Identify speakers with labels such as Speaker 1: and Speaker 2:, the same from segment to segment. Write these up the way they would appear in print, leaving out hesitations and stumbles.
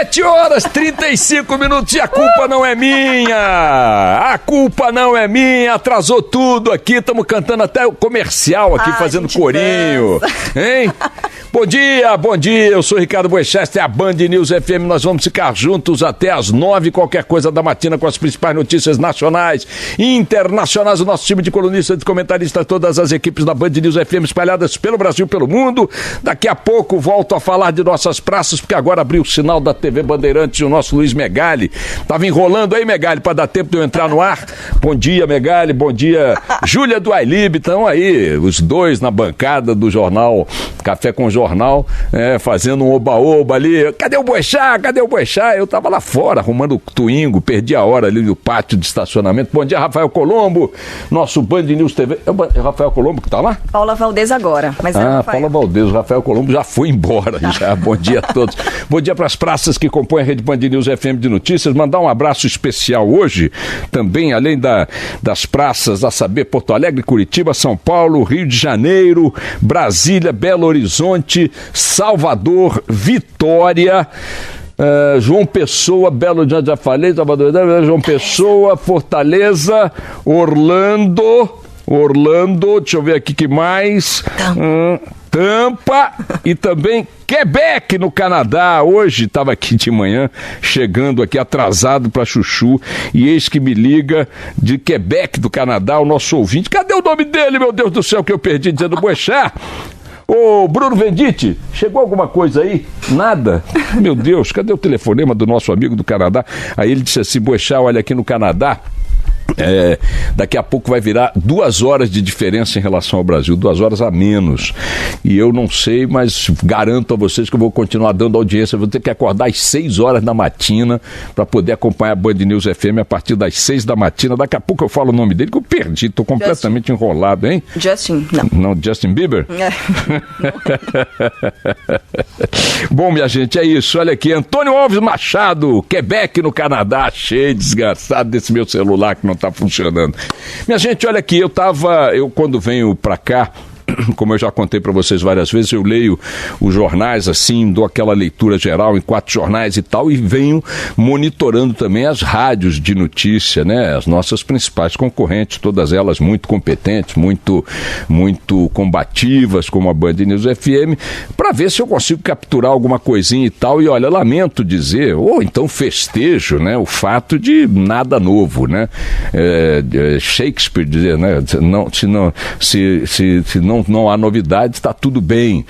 Speaker 1: 7h35 e a culpa não é minha. A culpa não é minha. Atrasou tudo aqui. Estamos cantando até o comercial aqui, fazendo corinho. Hein? Bom dia. Eu sou Ricardo Boechat, é a Band News FM. Nós vamos ficar juntos até as 9h, qualquer coisa da matina, com as principais notícias nacionais e internacionais. O nosso time de colunistas, de comentaristas, todas as equipes da Band News FM espalhadas pelo Brasil, pelo mundo. Daqui a pouco volto a falar de nossas praças, porque agora abriu o sinal da TV Bandeirantes e o nosso Luiz Megali. Tava enrolando aí, Megali, para dar tempo de eu entrar no ar. Bom dia, Megali. Bom dia, Júlia do Ailib. Estão aí, os dois na bancada do jornal Café com Jornal, fazendo um oba-oba ali. Cadê o Boechat? Eu tava lá fora, arrumando o Twingo, perdi a hora ali no pátio de estacionamento. Bom dia, Rafael Colombo, nosso Band News TV. É o Rafael Colombo que tá lá?
Speaker 2: Paula Valdez agora. Mas
Speaker 1: Paula Valdez, o Rafael Colombo já foi embora. Já. Bom dia a todos. Bom dia para as praças que compõem a rede Band News FM de notícias. Mandar um abraço especial hoje, também além das praças, a saber, Porto Alegre, Curitiba, São Paulo, Rio de Janeiro, Brasília, Belo Horizonte, Salvador, Vitória, João Pessoa, Belo Horizonte, já falei, Salvador, João Pessoa, Fortaleza, Orlando, deixa eu ver aqui que mais, Tampa e também Quebec, no Canadá. Hoje estava aqui de manhã, chegando aqui atrasado para Chuchu, e eis que me liga de Quebec, do Canadá, o nosso ouvinte. Cadê o nome dele, meu Deus do céu, que eu perdi, dizendo Boechat? Ô, Bruno Venditti, chegou alguma coisa aí? Nada? Meu Deus, cadê o telefonema do nosso amigo do Canadá? Aí ele disse assim: Boechat, olha, aqui no Canadá, daqui a pouco vai virar 2 horas de diferença em relação ao Brasil, 2 horas a menos, e eu não sei, mas garanto a vocês que eu vou continuar dando audiência. Eu vou ter que acordar às 6 horas da matina para poder acompanhar a Band News FM a partir das 6 da matina. Daqui a pouco eu falo o nome dele, que eu perdi, tô completamente enrolado, hein? Não, Justin Bieber? Bom, minha gente, é isso. Olha aqui, Antônio Alves Machado, Quebec, no Canadá. Cheio, desgraçado desse meu celular que não tá funcionando. Minha gente, olha aqui, eu quando venho pra cá, como eu já contei para vocês várias vezes, eu leio os jornais assim, dou aquela leitura geral em 4 jornais e tal, e venho monitorando também as rádios de notícia, né? As nossas principais concorrentes, todas elas muito competentes, muito combativas, como a Band News FM, para ver se eu consigo capturar alguma coisinha e tal. E olha, lamento dizer, ou então festejo, né, o fato de nada novo, né? Shakespeare dizer, né? Se não há novidades, está tudo bem.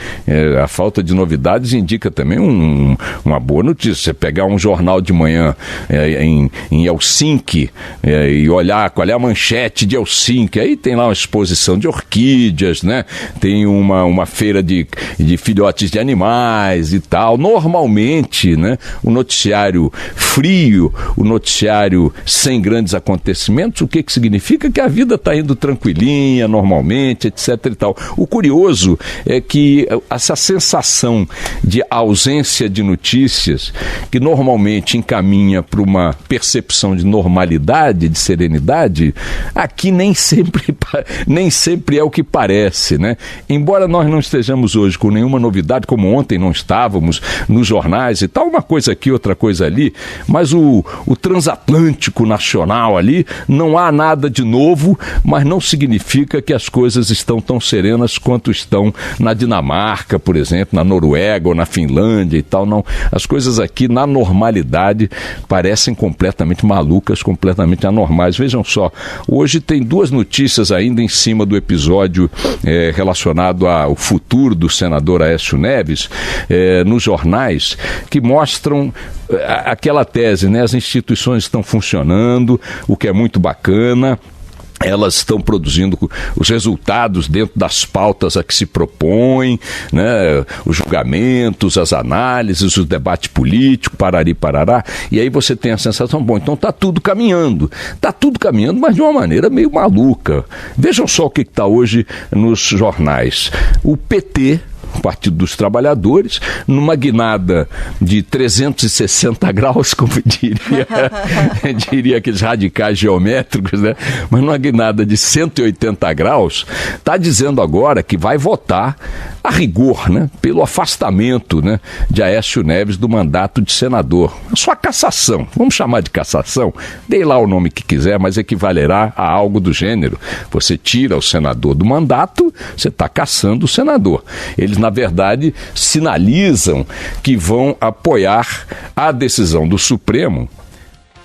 Speaker 1: A falta de novidades indica também uma boa notícia. Você pegar um jornal de manhã em Helsinki e olhar qual é a manchete de Helsinki, aí tem lá uma exposição de orquídeas, né? Tem uma feira de filhotes de animais e tal. Normalmente, né, o noticiário frio, o noticiário sem grandes acontecimentos, o que significa? Que a vida está indo tranquilinha, normalmente, etc e tal. O curioso é que essa sensação de ausência de notícias, que normalmente encaminha para uma percepção de normalidade, de serenidade, aqui nem sempre é o que parece, né? Embora nós não estejamos hoje com nenhuma novidade, como ontem não estávamos nos jornais e tal, uma coisa aqui, outra coisa ali, mas o transatlântico nacional ali, não há nada de novo, mas não significa que as coisas estão tão serenas quanto estão na Dinamarca, por exemplo, na Noruega ou na Finlândia e tal. Não, as coisas aqui na normalidade parecem completamente malucas, completamente anormais. Vejam só, hoje tem 2 notícias ainda em cima do episódio relacionado ao futuro do senador Aécio Neves, nos jornais, que mostram aquela tese, né? As instituições estão funcionando, o que é muito bacana. Elas estão produzindo os resultados dentro das pautas a que se propõem, né? Os julgamentos, as análises, o debate político, parari, parará, e aí você tem a sensação, bom, então está tudo caminhando, mas de uma maneira meio maluca. Vejam só o que está hoje nos jornais. O PT, Partido dos Trabalhadores, numa guinada de 360 graus, como diria aqueles radicais geométricos, né? Mas numa guinada de 180 graus, está dizendo agora que vai votar a rigor, né? Pelo afastamento, né, de Aécio Neves do mandato de senador. A sua cassação, vamos chamar de cassação, dê lá o nome que quiser, mas equivalerá a algo do gênero. Você tira o senador do mandato, você está cassando o senador. Eles, na verdade, sinalizam que vão apoiar a decisão do Supremo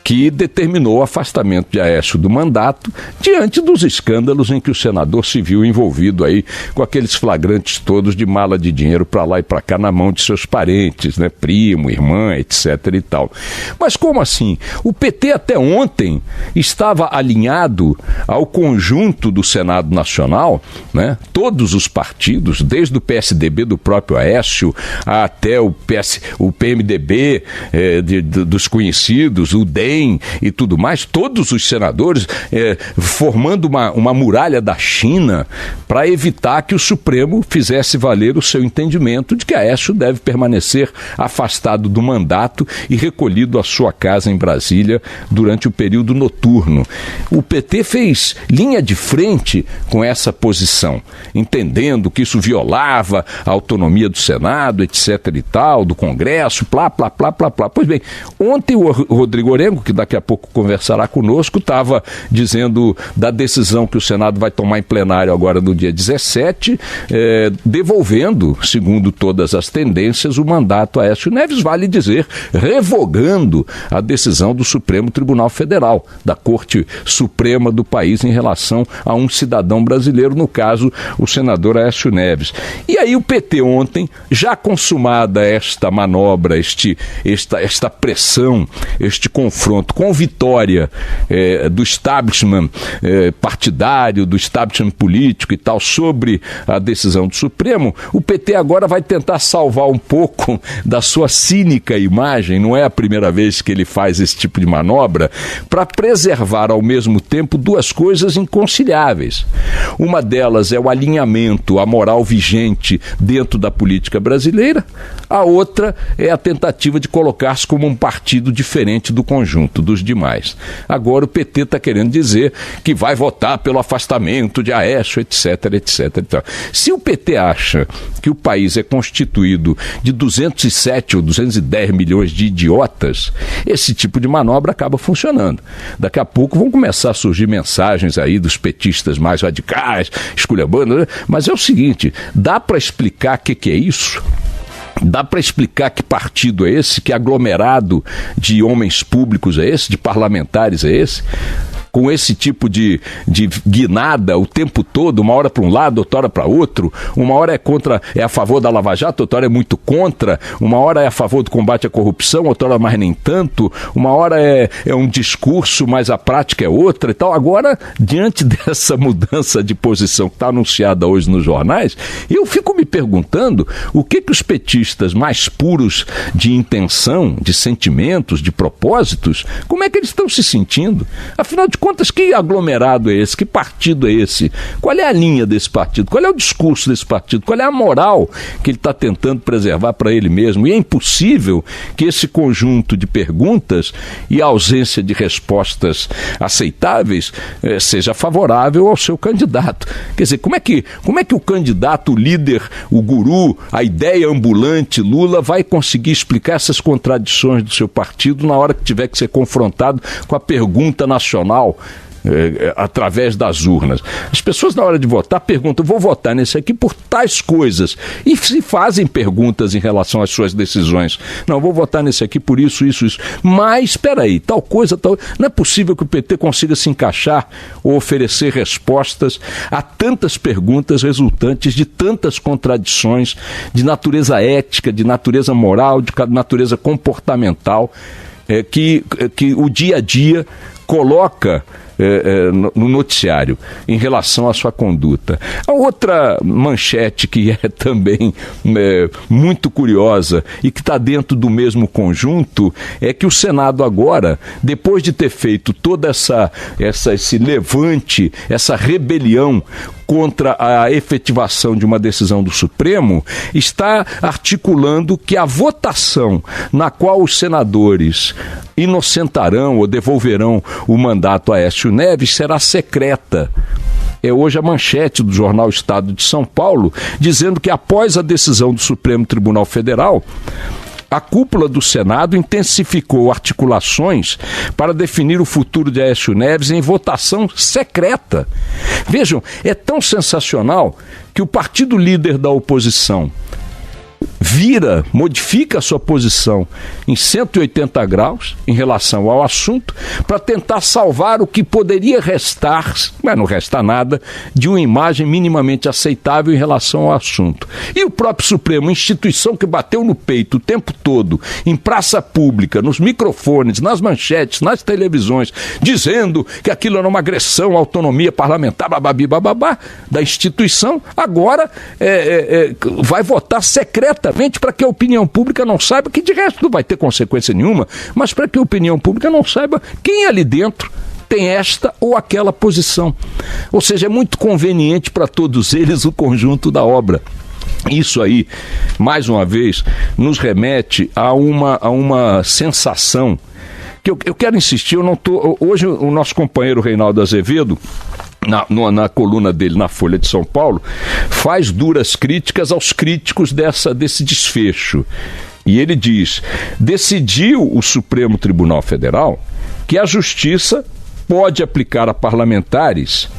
Speaker 1: que determinou o afastamento de Aécio do mandato diante dos escândalos em que o senador se viu envolvido aí com aqueles flagrantes todos de mala de dinheiro para lá e para cá na mão de seus parentes, né, primo, irmã, etc. e tal. Mas como assim? O PT até ontem estava alinhado ao conjunto do Senado Nacional, né, todos os partidos, desde o PSDB do próprio Aécio até o PMDB dos conhecidos, o DEM e tudo mais, todos os senadores formando uma muralha da China para evitar que o Supremo fizesse valer o seu entendimento de que Aécio deve permanecer afastado do mandato e recolhido à sua casa em Brasília durante o período noturno. O PT fez linha de frente com essa posição, entendendo que isso violava a autonomia do Senado, etc. e tal, do Congresso, plá, plá, plá, plá, plá. Pois bem, ontem o Rodrigo Orengo, que daqui a pouco conversará conosco, estava dizendo da decisão que o Senado vai tomar em plenário agora no dia 17, devolvendo, segundo todas as tendências, o mandato a Aécio Neves, vale dizer, revogando a decisão do Supremo Tribunal Federal, da Corte Suprema do país em relação a um cidadão brasileiro, no caso, o senador Aécio Neves. E aí o PT ontem, já consumada esta manobra, esta pressão, este confronto com vitória do establishment partidário, do establishment político e tal, sobre a decisão do Supremo, o PT agora vai tentar salvar um pouco da sua cínica imagem, não é a primeira vez que ele faz esse tipo de manobra, para preservar ao mesmo tempo duas coisas inconciliáveis. Uma delas é o alinhamento à moral vigente dentro da política brasileira, a outra é a tentativa de colocar-se como um partido diferente do conjunto dos demais. Agora o PT está querendo dizer que vai votar pelo afastamento de Aécio, etc, etc. Então, se o PT acha que o país é constituído de 207 ou 210 milhões de idiotas, esse tipo de manobra acaba funcionando. Daqui a pouco vão começar a surgir mensagens aí dos petistas mais radicais, esculhambando, né? Mas é o seguinte, dá para explicar o que é isso? Dá para explicar que partido é esse, que aglomerado de homens públicos é esse, de parlamentares é esse? Com esse tipo de guinada o tempo todo, uma hora para um lado, outra hora para outro, uma hora é a favor da Lava Jato, outra hora é muito contra, uma hora é a favor do combate à corrupção, outra hora mais nem tanto, uma hora é um discurso, mas a prática é outra e tal. Agora, diante dessa mudança de posição que está anunciada hoje nos jornais, eu fico me perguntando o que os petistas mais puros de intenção, de sentimentos, de propósitos, como é que eles estão se sentindo? Afinal de contas, que aglomerado é esse? Que partido é esse? Qual é a linha desse partido? Qual é o discurso desse partido? Qual é a moral que ele está tentando preservar para ele mesmo? E é impossível que esse conjunto de perguntas e a ausência de respostas aceitáveis seja favorável ao seu candidato. Quer dizer, como é que o candidato, o líder, o guru, a ideia ambulante Lula vai conseguir explicar essas contradições do seu partido na hora que tiver que ser confrontado com a pergunta nacional através das urnas? As pessoas, na hora de votar, perguntam: vou votar nesse aqui por tais coisas, e se fazem perguntas em relação às suas decisões. Não, vou votar nesse aqui por isso, isso, isso. Mas, espera aí, tal coisa, tal... Não é possível que o PT consiga se encaixar ou oferecer respostas a tantas perguntas resultantes de tantas contradições de natureza ética, de natureza moral, de natureza comportamental, que o dia a dia coloca no noticiário em relação à sua conduta. A outra manchete que é também muito curiosa e que está dentro do mesmo conjunto é que o Senado agora, depois de ter feito toda esse levante, essa rebelião contra a efetivação de uma decisão do Supremo, está articulando que a votação na qual os senadores inocentarão ou devolverão o mandato a Aécio Neves será secreta. É hoje a manchete do jornal Estado de São Paulo, dizendo que após a decisão do Supremo Tribunal Federal, a cúpula do Senado intensificou articulações para definir o futuro de Aécio Neves em votação secreta. Vejam, é tão sensacional que o partido líder da oposição modifica a sua posição em 180 graus em relação ao assunto para tentar salvar o que poderia restar, mas não resta nada, de uma imagem minimamente aceitável em relação ao assunto. E o próprio Supremo, instituição que bateu no peito o tempo todo, em praça pública, nos microfones, nas manchetes, nas televisões, dizendo que aquilo era uma agressão à autonomia parlamentar, bababá, da instituição, agora vai votar secretamente para que a opinião pública não saiba, que de resto não vai ter consequência nenhuma, mas para que a opinião pública não saiba quem ali dentro tem esta ou aquela posição. Ou seja, é muito conveniente para todos eles o conjunto da obra. Isso aí, mais uma vez, nos remete a uma sensação que eu quero insistir. Hoje o nosso companheiro Reinaldo Azevedo, na coluna dele na Folha de São Paulo, faz duras críticas aos críticos desse desfecho. E ele diz: decidiu o Supremo Tribunal Federal que a Justiça pode aplicar a parlamentares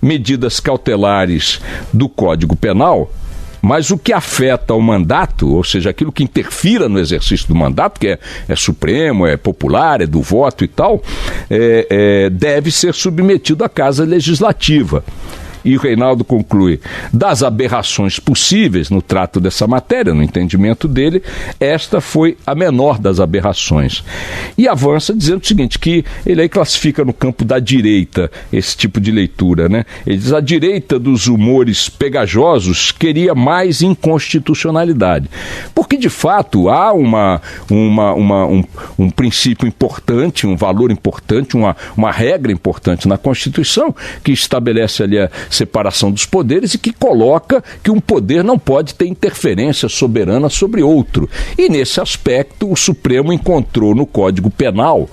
Speaker 1: medidas cautelares do Código Penal, mas o que afeta o mandato, ou seja, aquilo que interfira no exercício do mandato, que é supremo, é popular, é do voto e tal, deve ser submetido à Casa Legislativa. E o Reinaldo conclui: das aberrações possíveis no trato dessa matéria, no entendimento dele, esta foi a menor das aberrações. E avança dizendo o seguinte, que ele aí classifica no campo da direita esse tipo de leitura, né? Ele diz: a direita dos humores pegajosos queria mais inconstitucionalidade. Porque, de fato, há um princípio importante, um valor importante, uma regra importante na Constituição, que estabelece ali a separação dos poderes e que coloca que um poder não pode ter interferência soberana sobre outro. E nesse aspecto o Supremo encontrou no Código Penal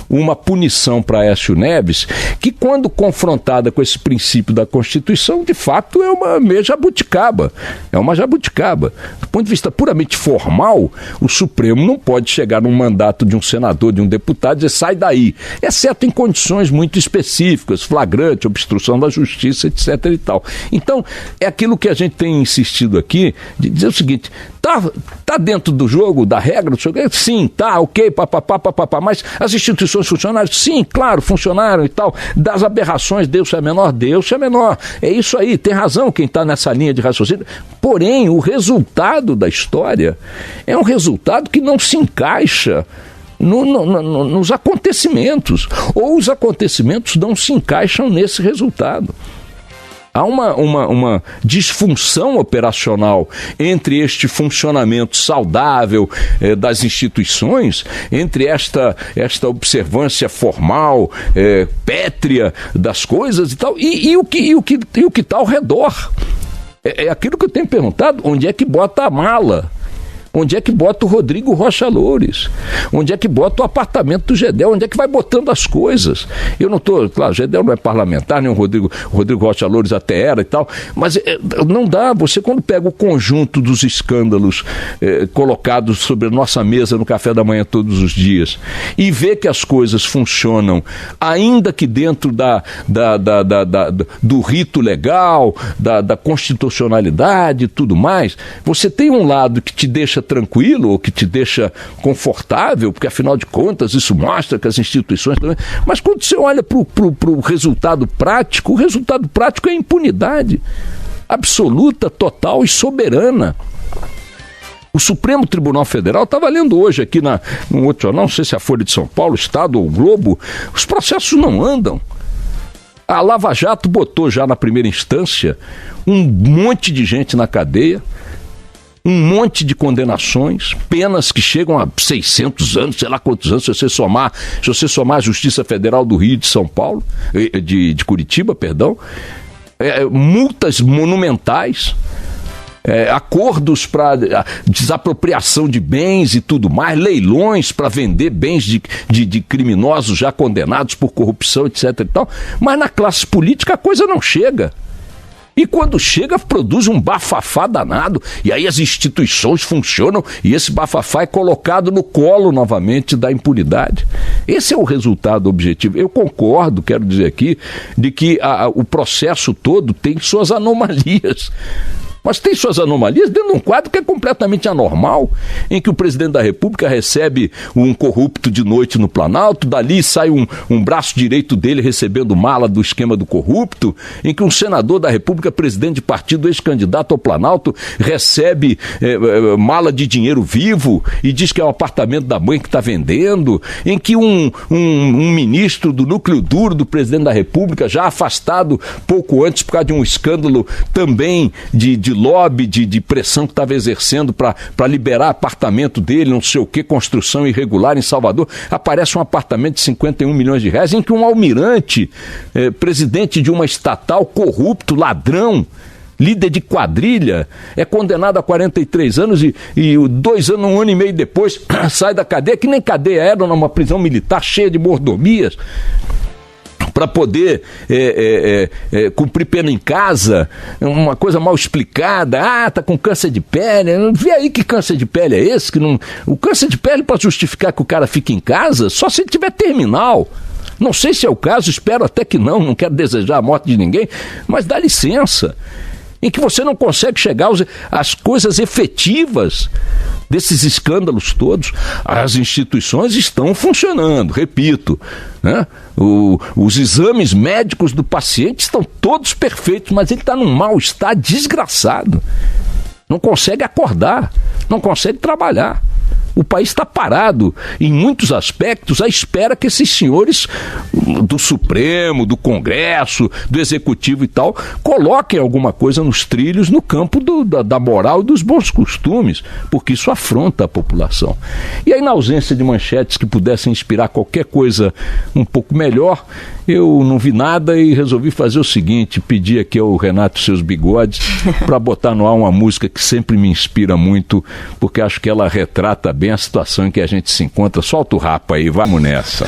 Speaker 1: uma punição para Aécio Neves que, quando confrontada com esse princípio da Constituição, de fato é uma jabuticaba. É uma jabuticaba. Do ponto de vista puramente formal, o Supremo não pode chegar num mandato de um senador, de um deputado, e dizer: sai daí, exceto em condições muito específicas, flagrante, obstrução da justiça, etc. e tal. Então, é aquilo que a gente tem insistido aqui, de dizer o seguinte: tá dentro do jogo, da regra do jogo? Sim, tá, ok, papapá, mas as instituições funcionaram? Sim, claro, funcionaram e tal. Das aberrações, Deus é menor. É isso aí, tem razão quem está nessa linha de raciocínio. Porém, o resultado da história é um resultado que não se encaixa nos acontecimentos, ou os acontecimentos não se encaixam nesse resultado. Há uma disfunção operacional entre este funcionamento saudável das instituições, entre esta observância formal, pétrea das coisas e tal, e o que está ao redor. É aquilo que eu tenho perguntado: onde é que bota a mala? Onde é que bota o Rodrigo Rocha Loures? Onde é que bota o apartamento do Gedel? Onde é que vai botando as coisas? Eu não estou... Claro, o Gedel não é parlamentar, nem o Rodrigo Rocha Loures até era e tal, mas não dá. Você, quando pega o conjunto dos escândalos colocados sobre a nossa mesa no café da manhã todos os dias e vê que as coisas funcionam, ainda que dentro do rito legal, da constitucionalidade e tudo mais, você tem um lado que te deixa tranquilo, ou que te deixa confortável, porque afinal de contas isso mostra que as instituições também... Mas quando você olha para o resultado prático, o resultado prático é a impunidade absoluta, total e soberana. O Supremo Tribunal Federal, estava lendo hoje aqui num outro jornal, não sei se é a Folha de São Paulo, Estado ou o Globo, os processos não andam. A Lava Jato botou já na primeira instância um monte de gente na cadeia, um monte de condenações, penas que chegam a 600 anos, sei lá quantos anos, se você somar a Justiça Federal do Rio e de São Paulo, de Curitiba, perdão. multas monumentais, acordos para desapropriação de bens e tudo mais, leilões para vender bens de criminosos já condenados por corrupção, etc. e tal. Mas na classe política a coisa não chega. E quando chega, produz um bafafá danado. E aí as instituições funcionam e esse bafafá é colocado no colo novamente da impunidade. Esse é o resultado objetivo. Eu concordo, quero dizer aqui, de que o processo todo tem suas anomalias. Mas tem suas anomalias dentro de um quadro que é completamente anormal, em que o presidente da República recebe um corrupto de noite no Planalto, dali sai um braço direito dele recebendo mala do esquema do corrupto, em que um senador da República, presidente de partido, ex-candidato ao Planalto, recebe mala de dinheiro vivo e diz que é o apartamento da mãe que está vendendo, em que um ministro do núcleo duro do presidente da República, já afastado pouco antes por causa de um escândalo também de lobby, de pressão que estava exercendo para liberar apartamento dele, não sei o que, construção irregular em Salvador, aparece um apartamento de 51 milhões de reais, em que um almirante, presidente de uma estatal, corrupto, ladrão, líder de quadrilha, é condenado a 43 anos e 2 anos, 1 ano e meio depois, sai da cadeia, que nem cadeia era, numa prisão militar cheia de mordomias, para poder cumprir pena em casa, uma coisa mal explicada, tá com câncer de pele, vê aí que câncer de pele é esse, o câncer de pele para justificar que o cara fique em casa, só se ele tiver terminal. Não sei se é o caso, espero até que não quero desejar a morte de ninguém, mas dá licença, em que você não consegue chegar às coisas efetivas desses escândalos todos. As instituições estão funcionando, repito, né? Os exames médicos do paciente estão todos perfeitos, mas ele está num mal-estar desgraçado, não consegue acordar, não consegue trabalhar. O país está parado, em muitos aspectos, à espera que esses senhores do Supremo, do Congresso, do Executivo e tal, coloquem alguma coisa nos trilhos no campo da moral e dos bons costumes, porque isso afronta a população. E aí, na ausência de manchetes que pudessem inspirar qualquer coisa um pouco melhor, eu não vi nada e resolvi fazer o seguinte, pedir aqui ao Renato Seus Bigodes para botar no ar uma música que sempre me inspira muito, porque acho que ela retrata bem a situação em que a gente se encontra. Solta o rapa aí, vamos nessa.